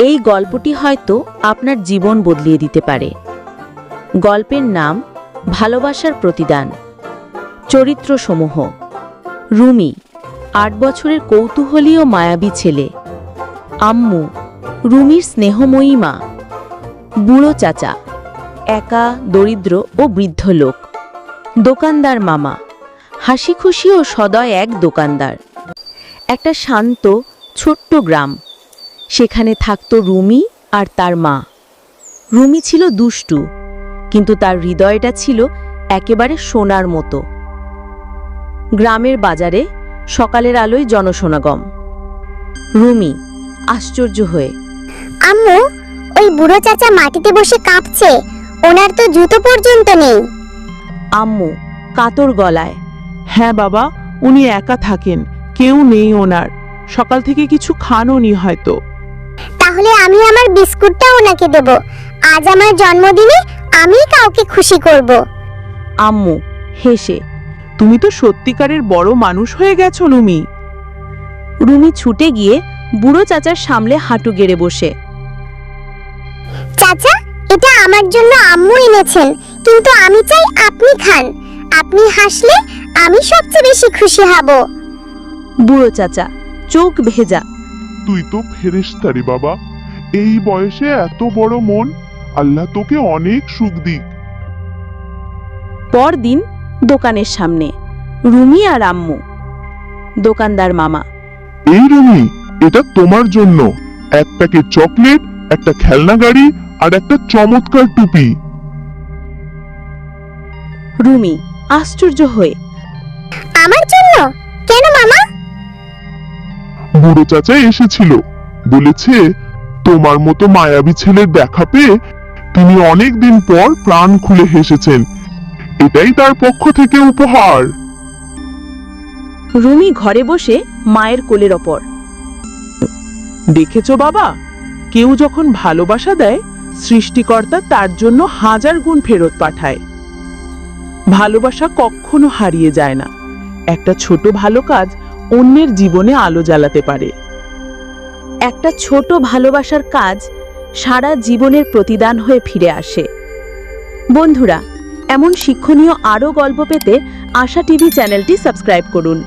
এই গল্পটি হয়তো আপনার জীবন বদলিয়ে দিতে পারে। গল্পের নাম ভালোবাসার প্রতিদান। চরিত্রসমূহ: রুমি ৮ বছরের কৌতূহলী ও মায়াবী ছেলে, আম্মু রুমির স্নেহময়ী মা, বুড়ো চাচা একা, দরিদ্র ও বৃদ্ধ লোক, দোকানদার মামা হাসি খুশি ও সদয় এক দোকানদার। একটা শান্ত ছোট্ট গ্রাম, সেখানে থাকত রুমি আর তার মা। রুমি ছিল দুষ্টু, কিন্তু তার হৃদয়টা ছিল একেবারে সোনার মতো। গ্রামের বাজারে সকালের আলোয় জনসমাগম। রুমি আশ্চর্য হয়ে, আম্মু, ওই বুড়ো চাচা মাটিতে বসে কাঁপছে, ওনার তো জুতো পর্যন্ত নেই। আম্মু কাতর গলায়, হ্যাঁ বাবা, উনি একা থাকেন, কেউ নেই ওনার। সকাল থেকে কিছু খানওনি হয়তো। তাহলে আমি আমার বিস্কুটটা ওনাকে দেব। আজ আমার জন্মদিনে আমি কাউকে খুশি করব। আম্মু হেসে, তুমি তো সত্যিকারের বড় মানুষ হয়ে গেছো রুমি। রুমি ছুটে গিয়ে বুড়ো চাচার সামনে হাঁটু গেড়ে বসে, চাচা, এটা আমার জন্য আম্মু এনেছেন, কিন্তু আমি চাই আপনি খান। আপনি হাসলে আমি সবচেয়ে বেশি খুশি হব। বুড়ো চাচা চোখ ভেজা, তুই তো ফেরেশতা রে বাবা, এই বয়সে এত বড় মন। আল্লাহ তোকে অনেক সুখ দিক। পরদিন দোকানের সামনে রুমি আর আম্মু। দোকানদার মামা, এই রুমি, এটা তোমার জন্য এক প্যাকেট চকলেট, একটা খেলনা গাড়ি আর একটা চমৎকার টুপি। রুমি আশ্চর্য হয়ে, আমার জন্য? কেন মামা? বুড়ো চাচা এসেছিল, বলেছে তোমার মতো মায়াবী ছেলের দেখা পেয়ে তিনি অনেক দিন পর প্রাণ খুলে হেসেছেন। এটাই তার পক্ষ থেকে উপহার। রুমি ঘরে বসে মায়ের কোলের ওপর। দেখেছো বাবা, কেউ যখন ভালোবাসা দেয়, সৃষ্টিকর্তা তার জন্য 1000 গুণ ফেরত পাঠায়। ভালোবাসা কখনো হারিয়ে যায় না। একটা ছোট ভালো কাজ অন্যের জীবনে আলো জ্বালাতে পারে। একটা ছোট ভালোবাসার কাজ সারা জীবনের প্রতিদান হয়ে ফিরে আসে। বন্ধুরা, এমন শিক্ষণীয় আরও গল্প পেতে আশা টিভি চ্যানেলটি সাবস্ক্রাইব করুন।